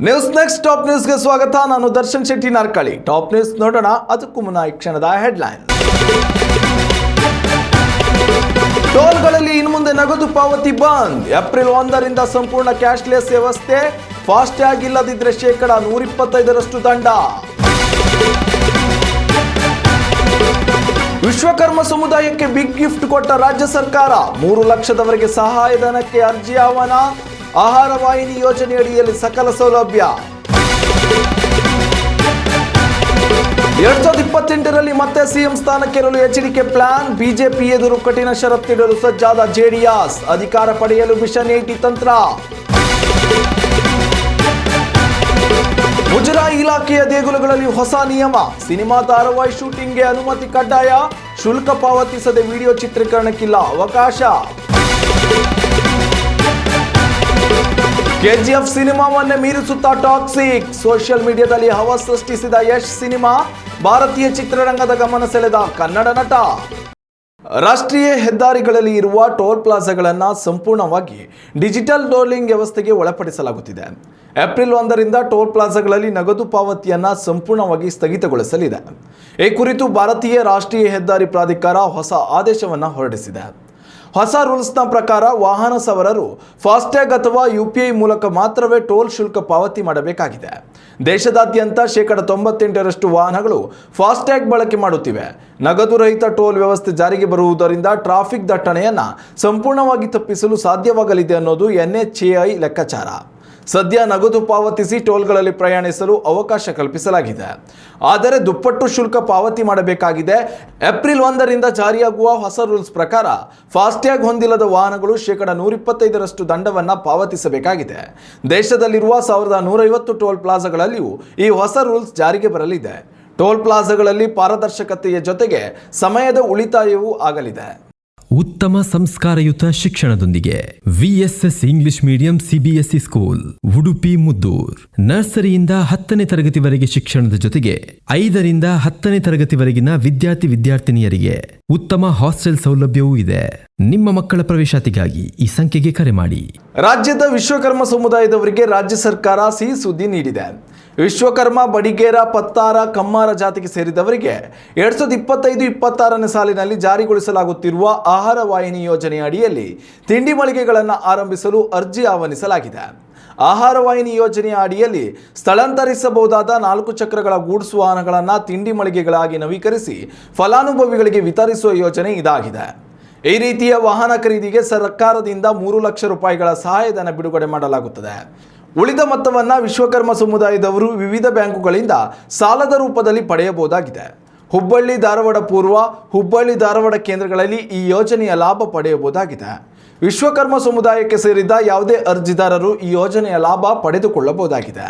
News next top ನ್ಯೂಸ್ಗೆ ಸ್ವಾಗತ. ನಾನು ದರ್ಶನ್ ಶೆಟ್ಟಿ ನಾರ್ಕಳಿ. ಟಾಪ್ ನ್ಯೂಸ್ ನೋಡೋಣ. ಅದಕ್ಕೂ ಮುನ್ನ ಈ ಕ್ಷಣದ ಹೆಡ್ಲೈನ್. ಟೋಲ್ಗಳಲ್ಲಿ ಇನ್ನು ಮುಂದೆ ನಗದು ಪಾವತಿ ಬಂದ್. ಏಪ್ರಿಲ್ 1ರಿಂದ ಸಂಪೂರ್ಣ ಕ್ಯಾಶ್ಲೆಸ್ ವ್ಯವಸ್ಥೆ. ಫಾಸ್ಟ್ಯಾಗ್ ಇಲ್ಲದಿದ್ರೆ %125 ದಂಡ. ವಿಶ್ವಕರ್ಮ ಸಮುದಾಯಕ್ಕೆ ಬಿಗ್ ಗಿಫ್ಟ್ ಕೊಟ್ಟ ರಾಜ್ಯ ಸರ್ಕಾರ. 3 ಲಕ್ಷದವರೆಗೆ ಸಹಾಯಧನಕ್ಕೆ ಅರ್ಜಿ ಆಹ್ವಾನ. ಆಹಾರ ವಾಹಿನಿ ಯೋಜನೆಯಡಿಯಲ್ಲಿ ಸಕಲ ಸೌಲಭ್ಯ. 2028ರಲ್ಲಿ ಮತ್ತೆ ಸಿಎಂ ಸ್ಥಾನಕ್ಕೇರಲು ಎಚ್ಡಿಕೆ ಪ್ಲಾನ್. ಬಿಜೆಪಿ ಎದುರು ಕಠಿಣ ಷರತ್ತಿಡಲು ಸಜ್ಜಾದ ಜೆಡಿಎಸ್. ಅಧಿಕಾರ ಪಡೆಯಲು ಮಿಷನ್ 80 ತಂತ್ರ. ಮುಜರಾಯಿ ಇಲಾಖೆಯ ದೇಗುಲಗಳಲ್ಲಿ ಹೊಸ ನಿಯಮ. ಸಿನಿಮಾ ಧಾರಾವಾಹಿ ಶೂಟಿಂಗ್ಗೆ ಅನುಮತಿ ಕಡ್ಡಾಯ. ಶುಲ್ಕ ಪಾವತಿಸದೆ ವಿಡಿಯೋ ಚಿತ್ರೀಕರಣಕ್ಕಿಲ್ಲ ಅವಕಾಶ. ಕೆಜಿಎಫ್ ಸಿನಿಮಾವನ್ನೇ ಮೀರಿಸುತ್ತಾ ಟಾಕ್ಸಿಕ್. ಸೋಷಿಯಲ್ ಮೀಡಿಯಾದಲ್ಲಿ ಹವಾ ಸೃಷ್ಟಿಸಿದ ಯಶ್ ಸಿನಿಮಾ. ಭಾರತೀಯ ಚಿತ್ರರಂಗದ ಗಮನ ಸೆಳೆದ ಕನ್ನಡ ನಟ. ರಾಷ್ಟ್ರೀಯ ಹೆದ್ದಾರಿಗಳಲ್ಲಿ ಇರುವ ಟೋಲ್ ಪ್ಲಾಜಾಗಳನ್ನು ಸಂಪೂರ್ಣವಾಗಿ ಡಿಜಿಟಲ್ ಟೋಲಿಂಗ್ ವ್ಯವಸ್ಥೆಗೆ ಒಳಪಡಿಸಲಾಗುತ್ತಿದೆ. ಏಪ್ರಿಲ್ 1ರಿಂದ ಟೋಲ್ ಪ್ಲಾಜಾಗಳಲ್ಲಿ ನಗದು ಪಾವತಿಯನ್ನು ಸಂಪೂರ್ಣವಾಗಿ ಸ್ಥಗಿತಗೊಳಿಸಲಿದೆ. ಈ ಕುರಿತು ಭಾರತೀಯ ರಾಷ್ಟ್ರೀಯ ಹೆದ್ದಾರಿ ಪ್ರಾಧಿಕಾರ ಹೊಸ ಆದೇಶವನ್ನು ಹೊರಡಿಸಿದೆ. ಹೊಸ ರೂಲ್ಸ್ನ ಪ್ರಕಾರ ವಾಹನ ಸವಾರರು ಫಾಸ್ಟ್ಯಾಗ್ ಅಥವಾ UPI ಮೂಲಕ ಮಾತ್ರವೇ ಟೋಲ್ ಶುಲ್ಕ ಪಾವತಿ ಮಾಡಬೇಕಾಗಿದೆ. ದೇಶದಾದ್ಯಂತ %98 ವಾಹನಗಳು ಫಾಸ್ಟ್ಯಾಗ್ ಬಳಕೆ ಮಾಡುತ್ತಿವೆ. ನಗದು ರಹಿತ ಟೋಲ್ ವ್ಯವಸ್ಥೆ ಜಾರಿಗೆ ಬರುವುದರಿಂದ ಟ್ರಾಫಿಕ್ ದಟ್ಟಣೆಯನ್ನು ಸಂಪೂರ್ಣವಾಗಿ ತಪ್ಪಿಸಲು ಸಾಧ್ಯವಾಗಲಿದೆ ಅನ್ನೋದು NHAI ಲೆಕ್ಕಾಚಾರ. ಸದ್ಯ ನಗದು ಪಾವತಿಸಿ ಟೋಲ್ಗಳಲ್ಲಿ ಪ್ರಯಾಣಿಸಲು ಅವಕಾಶ ಕಲ್ಪಿಸಲಾಗಿದೆ. ಆದರೆ ದುಪ್ಪಟ್ಟು ಶುಲ್ಕ ಪಾವತಿ ಮಾಡಬೇಕಾಗಿದೆ. ಏಪ್ರಿಲ್ 1ರಿಂದ ಜಾರಿಯಾಗುವ ಹೊಸ ರೂಲ್ಸ್ ಪ್ರಕಾರ ಫಾಸ್ಟ್ಯಾಗ್ ಹೊಂದಿಲ್ಲದ ವಾಹನಗಳು %125 ದಂಡವನ್ನು ಪಾವತಿಸಬೇಕಾಗಿದೆ. ದೇಶದಲ್ಲಿರುವ 1150 ಟೋಲ್ ಪ್ಲಾಜಾಗಳಲ್ಲಿಯೂ ಈ ಹೊಸ ರೂಲ್ಸ್ ಜಾರಿಗೆ ಬರಲಿದೆ. ಟೋಲ್ ಪ್ಲಾಜಾಗಳಲ್ಲಿ ಪಾರದರ್ಶಕತೆಯ ಜೊತೆಗೆ ಸಮಯದ ಉಳಿತಾಯವೂ ಆಗಲಿದೆ. ಉತ್ತಮ ಸಂಸ್ಕಾರಯುತ ಶಿಕ್ಷಣದೊಂದಿಗೆ VSS English medium CBSE school Udupi Muddur. ನರ್ಸರಿಯಿಂದ 10ನೇ ತರಗತಿವರೆಗೆ ಶಿಕ್ಷಣದ ಜೊತೆಗೆ 5ರಿಂದ 10ನೇ ತರಗತಿವರೆಗಿನ ವಿದ್ಯಾರ್ಥಿನಿಯರಿಗೆ ಉತ್ತಮ ಹಾಸ್ಟೆಲ್ ಸೌಲಭ್ಯವೂ ಇದೆ. ನಿಮ್ಮ ಮಕ್ಕಳ ಪ್ರವೇಶಾತಿಗಾಗಿ ಈ ಸಂಖ್ಯೆಗೆ ಕರೆ ಮಾಡಿ. ರಾಜ್ಯದ ವಿಶ್ವಕರ್ಮ ಸಮುದಾಯದವರಿಗೆ ರಾಜ್ಯ ಸರ್ಕಾರ ಸಿಹಿ ಸುದ್ದಿ ನೀಡಿದೆ. ವಿಶ್ವಕರ್ಮ, ಬಡಿಗೇರ, ಪತ್ತಾರ, ಕಮ್ಮಾರ ಜಾತಿಗೆ ಸೇರಿದವರಿಗೆ 2025-26ನೇ ಸಾಲಿನಲ್ಲಿ ಜಾರಿಗೊಳಿಸಲಾಗುತ್ತಿರುವ ಆಹಾರ ವಾಹಿನಿ ಯೋಜನೆಯ ಅಡಿಯಲ್ಲಿ ತಿಂಡಿ ಮಳಿಗೆಗಳನ್ನು ಆರಂಭಿಸಲು ಅರ್ಜಿ ಆಹ್ವಾನಿಸಲಾಗಿದೆ. ಆಹಾರ ವಾಹಿನಿ ಯೋಜನೆಯ ಅಡಿಯಲ್ಲಿ ಸ್ಥಳಾಂತರಿಸಬಹುದಾದ 4 ಚಕ್ರಗಳ ಗೂಡ್ಸ್ ವಾಹನಗಳನ್ನು ತಿಂಡಿ ಮಳಿಗೆಗಳಾಗಿ ನವೀಕರಿಸಿ ಫಲಾನುಭವಿಗಳಿಗೆ ವಿತರಿಸುವ ಯೋಜನೆ ಇದಾಗಿದೆ. ಈ ರೀತಿಯ ವಾಹನ ಖರೀದಿಗೆ ಸರ್ಕಾರದಿಂದ ₹3 ಲಕ್ಷ ಸಹಾಯಧನ ಬಿಡುಗಡೆ ಮಾಡಲಾಗುತ್ತದೆ. ಉಳಿದ ಮೊತ್ತವನ್ನು ವಿಶ್ವಕರ್ಮ ಸಮುದಾಯದವರು ವಿವಿಧ ಬ್ಯಾಂಕುಗಳಿಂದ ಸಾಲದ ರೂಪದಲ್ಲಿ ಪಡೆಯಬಹುದಾಗಿದೆ. ಹುಬ್ಬಳ್ಳಿ ಧಾರವಾಡ ಪೂರ್ವ, ಹುಬ್ಬಳ್ಳಿ ಧಾರವಾಡ ಕೇಂದ್ರಗಳಲ್ಲಿ ಈ ಯೋಜನೆಯ ಲಾಭ ಪಡೆಯಬಹುದಾಗಿದೆ. ವಿಶ್ವಕರ್ಮ ಸಮುದಾಯಕ್ಕೆ ಸೇರಿದ ಯಾವುದೇ ಅರ್ಜಿದಾರರು ಈ ಯೋಜನೆಯ ಲಾಭ ಪಡೆದುಕೊಳ್ಳಬಹುದಾಗಿದೆ.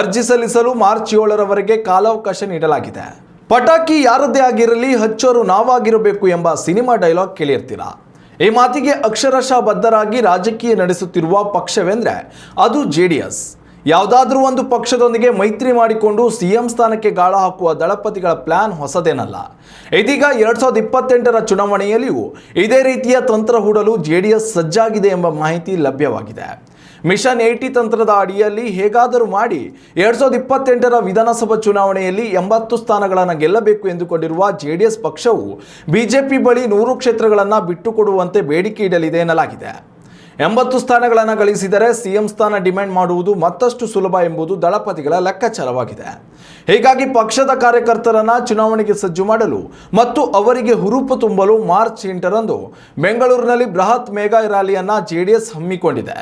ಅರ್ಜಿ ಸಲ್ಲಿಸಲು ಮಾರ್ಚ್ 7ರವರೆಗೆ ಕಾಲಾವಕಾಶ ನೀಡಲಾಗಿದೆ. ಪಟಾಕಿ ಯಾರದ್ದೇ ಆಗಿರಲಿ, ಹಚ್ಚೋರು ನಾವಾಗಿರಬೇಕು ಎಂಬ ಸಿನಿಮಾ ಡೈಲಾಗ್ ಕೇಳಿರ್ತೀರಾ. ಈ ಮಾತಿಗೆ ಅಕ್ಷರಶಃ ಬದ್ಧರಾಗಿ ರಾಜಕೀಯ ನಡೆಸುತ್ತಿರುವ ಪಕ್ಷವೆಂದರೆ ಅದು JDS. ಯಾವುದಾದ್ರೂ ಒಂದು ಪಕ್ಷದೊಂದಿಗೆ ಮೈತ್ರಿ ಮಾಡಿಕೊಂಡು CM ಸ್ಥಾನಕ್ಕೆ ಗಾಳ ಹಾಕುವ ದಳಪತಿಗಳ ಪ್ಲಾನ್ ಹೊಸದೇನಲ್ಲ. ಇದೀಗ 2028ರ ಚುನಾವಣೆಯಲ್ಲಿಯೂ ಇದೇ ರೀತಿಯ ತಂತ್ರ ಹೂಡಲು JDS ಸಜ್ಜಾಗಿದೆ ಎಂಬ ಮಾಹಿತಿ ಲಭ್ಯವಾಗಿದೆ. ಮಿಷನ್ 80 ತಂತ್ರದ ಅಡಿಯಲ್ಲಿ ಹೇಗಾದರೂ ಮಾಡಿ 2028ರ ವಿಧಾನಸಭಾ ಚುನಾವಣೆಯಲ್ಲಿ 80 ಸ್ಥಾನಗಳನ್ನು ಗೆಲ್ಲಬೇಕು ಎಂದುಕೊಂಡಿರುವ JDS ಪಕ್ಷವು ಬಿಜೆಪಿ ಬಳಿ 100 ಕ್ಷೇತ್ರಗಳನ್ನು ಬಿಟ್ಟುಕೊಡುವಂತೆ ಬೇಡಿಕೆ ಇಡಲಿದೆ ಎನ್ನಲಾಗಿದೆ. 80 ಸ್ಥಾನಗಳನ್ನು ಗಳಿಸಿದರೆ CM ಸ್ಥಾನ ಡಿಮ್ಯಾಂಡ್ ಮಾಡುವುದು ಮತ್ತಷ್ಟು ಸುಲಭ ಎಂಬುದು ದಳಪತಿಗಳ ಲೆಕ್ಕಾಚಾರವಾಗಿದೆ. ಹೀಗಾಗಿ ಪಕ್ಷದ ಕಾರ್ಯಕರ್ತರನ್ನ ಚುನಾವಣೆಗೆ ಸಜ್ಜು ಮಾಡಲು ಮತ್ತು ಅವರಿಗೆ ಹುರುಪು ತುಂಬಲು ಮಾರ್ಚ್ 8ರಂದು ಬೆಂಗಳೂರಿನಲ್ಲಿ ಬೃಹತ್ ಮೆಗಾ ರ್ಯಾಲಿಯನ್ನು JDS ಹಮ್ಮಿಕೊಂಡಿದೆ.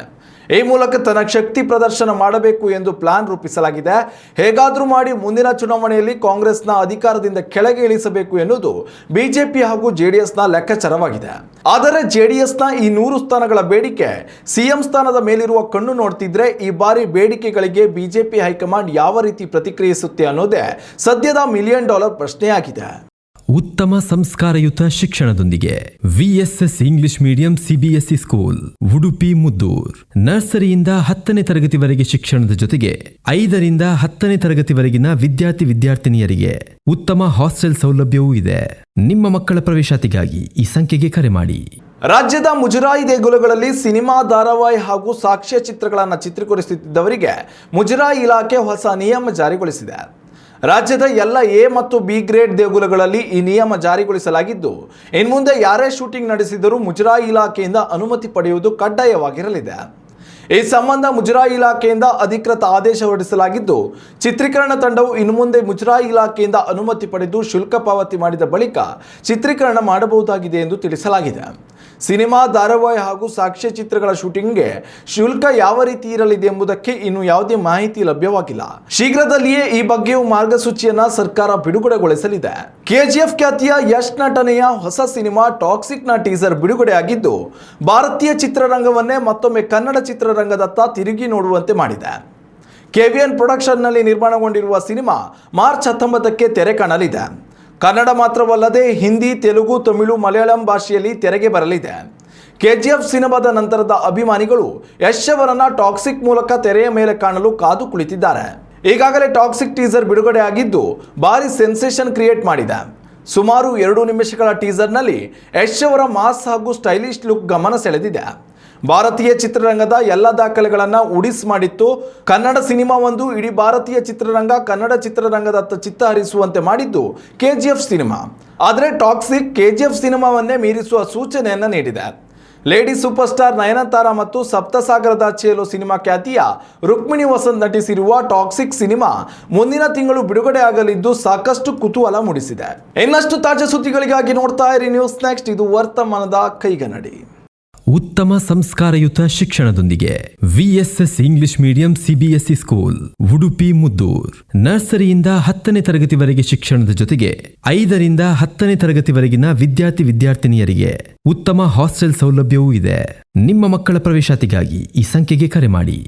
ಈ ಮೂಲಕ ತನ್ನ ಶಕ್ತಿ ಪ್ರದರ್ಶನ ಮಾಡಬೇಕು ಎಂದು ಪ್ಲಾನ್ ರೂಪಿಸಲಾಗಿದೆ. ಹೇಗಾದರೂ ಮಾಡಿ ಮುಂದಿನ ಚುನಾವಣೆಯಲ್ಲಿ ಕಾಂಗ್ರೆಸ್ನ ಅಧಿಕಾರದಿಂದ ಕೆಳಗೆ ಇಳಿಸಬೇಕು ಎನ್ನುವುದು ಬಿಜೆಪಿ ಹಾಗೂ JDSನ ಲೆಕ್ಕಾಚಾರವಾಗಿದೆ. ಆದರೆ JDSನ ಈ 100 ಸ್ಥಾನಗಳ ಬೇಡಿಕೆ CM ಸ್ಥಾನದ ಮೇಲಿರುವ ಕಣ್ಣು ನೋಡ್ತಿದ್ರೆ ಈ ಬಾರಿ ಬೇಡಿಕೆಗಳಿಗೆ ಬಿಜೆಪಿ ಹೈಕಮಾಂಡ್ ಯಾವ ರೀತಿ ಪ್ರತಿಕ್ರಿಯಿಸುತ್ತೆ ಅನ್ನೋದೇ ಸದ್ಯದ $1 ಮಿಲಿಯನ್ ಪ್ರಶ್ನೆಯಾಗಿದೆ. ಉತ್ತಮ ಸಂಸ್ಕಾರಯುತ ಶಿಕ್ಷಣದೊಂದಿಗೆ VSS English medium CBSE school Udupi Muddur. ನರ್ಸರಿಯಿಂದ 10ನೇ ತರಗತಿವರೆಗೆ ಶಿಕ್ಷಣದ ಜೊತೆಗೆ 5ರಿಂದ 10ನೇ ತರಗತಿವರೆಗಿನ ವಿದ್ಯಾರ್ಥಿನಿಯರಿಗೆ ಉತ್ತಮ ಹಾಸ್ಟೆಲ್ ಸೌಲಭ್ಯವೂ ಇದೆ. ನಿಮ್ಮ ಮಕ್ಕಳ ಪ್ರವೇಶಾತಿಗಾಗಿ ಈ ಸಂಖ್ಯೆಗೆ ಕರೆ ಮಾಡಿ. ರಾಜ್ಯದ ಮುಜರಾಯಿ ದೇಗುಲಗಳಲ್ಲಿ ಸಿನಿಮಾ, ಧಾರಾವಾಹಿ ಹಾಗೂ ಸಾಕ್ಷ್ಯ ಚಿತ್ರಗಳನ್ನು ಚಿತ್ರೀಕರಿಸುತ್ತಿದ್ದವರಿಗೆ ಮುಜರಾಯಿ ಇಲಾಖೆ ಹೊಸ ನಿಯಮ ಜಾರಿಗೊಳಿಸಿದೆ. ರಾಜ್ಯದ ಎಲ್ಲ ಎ ಮತ್ತು ಬಿ ಗ್ರೇಡ್ ದೇಗುಲಗಳಲ್ಲಿ ಈ ನಿಯಮ ಜಾರಿಗೊಳಿಸಲಾಗಿದ್ದು, ಇನ್ಮುಂದೆ ಯಾರೇ ಶೂಟಿಂಗ್ ನಡೆಸಿದರೂ ಮುಜರಾಯಿ ಇಲಾಖೆಯಿಂದ ಅನುಮತಿ ಪಡೆಯುವುದು ಕಡ್ಡಾಯವಾಗಿರಲಿದೆ. ಈ ಸಂಬಂಧ ಮುಜರಾಯಿ ಇಲಾಖೆಯಿಂದ ಅಧಿಕೃತ ಆದೇಶ ಹೊರಡಿಸಲಾಗಿದ್ದು, ಚಿತ್ರೀಕರಣ ತಂಡವು ಇನ್ನು ಮುಂದೆ ಮುಜರಾಯಿ ಇಲಾಖೆಯಿಂದ ಅನುಮತಿ ಪಡೆದು ಶುಲ್ಕ ಪಾವತಿ ಮಾಡಿದ ಬಳಿಕ ಚಿತ್ರೀಕರಣ ಮಾಡಬಹುದಾಗಿದೆ ಎಂದು ತಿಳಿಸಲಾಗಿದೆ. ಸಿನಿಮಾ, ಧಾರಾವಾಹಿ ಹಾಗೂ ಸಾಕ್ಷ್ಯ ಚಿತ್ರಗಳ ಶೂಟಿಂಗ್ಗೆ ಶುಲ್ಕ ಯಾವ ರೀತಿ ಇರಲಿದೆ ಎಂಬುದಕ್ಕೆ ಇನ್ನು ಯಾವುದೇ ಮಾಹಿತಿ ಲಭ್ಯವಾಗಿಲ್ಲ. ಶೀಘ್ರದಲ್ಲಿಯೇ ಈ ಬಗ್ಗೆಯೂ ಮಾರ್ಗಸೂಚಿಯನ್ನ ಸರ್ಕಾರ ಬಿಡುಗಡೆಗೊಳಿಸಲಿದೆ. ಕೆಜಿಎಫ್ ಖ್ಯಾತಿಯ ಯಶ್ ನಟನೆಯ ಹೊಸ ಸಿನಿಮಾ ಟಾಕ್ಸಿಕ್ ನ ಟೀಸರ್ ಬಿಡುಗಡೆಯಾಗಿದ್ದು, ಭಾರತೀಯ ಚಿತ್ರರಂಗವನ್ನೇ ಮತ್ತೊಮ್ಮೆ ಕನ್ನಡ ಚಿತ್ರರಂಗದತ್ತ ತಿರುಗಿ ನೋಡುವಂತೆ ಮಾಡಿದೆ. ಕೆವಿಎನ್ ಪ್ರೊಡಕ್ಷನ್ನಲ್ಲಿ ನಿರ್ಮಾಣಗೊಂಡಿರುವ ಸಿನಿಮಾ ಮಾರ್ಚ್ 19ಕ್ಕೆ ತೆರೆ ಕಾಣಲಿದೆ. ಕನ್ನಡ ಮಾತ್ರವಲ್ಲದೆ ಹಿಂದಿ, ತೆಲುಗು, ತಮಿಳು, ಮಲಯಾಳಂ ಭಾಷೆಯಲ್ಲಿ ತೆರೆಗೆ ಬರಲಿದೆ. ಕೆಜಿಎಫ್ ಸಿನಿಮಾದ ನಂತರದ ಅಭಿಮಾನಿಗಳು ಯಶ್ ಅವರನ್ನ ಟಾಕ್ಸಿಕ್ ಮೂಲಕ ತೆರೆಯ ಮೇಲೆ ಕಾಣಲು ಕಾದು ಕುಳಿತಿದ್ದಾರೆ. ಈಗಾಗಲೇ ಟಾಕ್ಸಿಕ್ ಟೀಸರ್ ಬಿಡುಗಡೆಯಾಗಿದ್ದು, ಭಾರಿ ಸೆನ್ಸೇಷನ್ ಕ್ರಿಯೇಟ್ ಮಾಡಿದೆ. ಸುಮಾರು 2 ನಿಮಿಷಗಳ ಟೀಸರ್ನಲ್ಲಿ ಯಶ್ ಅವರ ಮಾಸ್ ಹಾಗೂ ಸ್ಟೈಲಿಶ್ ಲುಕ್ ಗಮನ ಸೆಳೆದಿದೆ. ಭಾರತೀಯ ಚಿತ್ರರಂಗದ ಎಲ್ಲ ದಾಖಲೆಗಳನ್ನು ಉಡಿಸ್ ಮಾಡಿತ್ತು. ಕನ್ನಡ ಸಿನಿಮಾವೊಂದು ಇಡೀ ಭಾರತೀಯ ಚಿತ್ರರಂಗ, ಕನ್ನಡ ಚಿತ್ರರಂಗದತ್ತ ಚಿತ್ತ ಹರಿಸುವಂತೆ ಮಾಡಿದ್ದು ಕೆಜಿಎಫ್ ಸಿನಿಮಾ. ಆದರೆ ಟಾಕ್ಸಿಕ್ ಕೆಜಿಎಫ್ ಸಿನಿಮಾವನ್ನೇ ಮೀರಿಸುವ ಸೂಚನೆಯನ್ನು ನೀಡಿದೆ. ಲೇಡಿ ಸೂಪರ್ ಸ್ಟಾರ್ ನಯನತಾರಾ ಮತ್ತು ಸಪ್ತಸಾಗರದಾಚೆಯಲು ಸಿನಿಮಾ ಖ್ಯಾತಿಯ ರುಕ್ಮಿಣಿ ವಸಂತ್ ನಟಿಸಿರುವ ಟಾಕ್ಸಿಕ್ ಸಿನಿಮಾ ಮುಂದಿನ ತಿಂಗಳು ಬಿಡುಗಡೆಯಾಗಲಿದ್ದು, ಸಾಕಷ್ಟು ಕುತೂಹಲ ಮೂಡಿಸಿದೆ. ಇನ್ನಷ್ಟು ತಾಜಾ ಸುದ್ದಿಗಳಿಗಾಗಿ ನೋಡ್ತಾ ಇರಿ ನ್ಯೂಸ್ ನೆಕ್ಸ್ಟ್. ಇದು ವರ್ತಮಾನದ ಕೈಗನ್ನಡಿ. ಉತ್ತಮ ಸಂಸ್ಕಾರಯುತ ಶಿಕ್ಷಣದೊಂದಿಗೆ VSS English medium CBSE school, Udupi Muddur. ನರ್ಸರಿಯಿಂದ 10ನೇ ತರಗತಿವರೆಗೆ ಶಿಕ್ಷಣದ ಜೊತೆಗೆ 5ರಿಂದ 10ನೇ ತರಗತಿವರೆಗಿನ ವಿದ್ಯಾರ್ಥಿನಿಯರಿಗೆ ಉತ್ತಮ ಹಾಸ್ಟೆಲ್ ಸೌಲಭ್ಯವೂ ಇದೆ. ನಿಮ್ಮ ಮಕ್ಕಳ ಪ್ರವೇಶಾತಿಗಾಗಿ ಈ ಸಂಖ್ಯೆಗೆ ಕರೆ ಮಾಡಿ.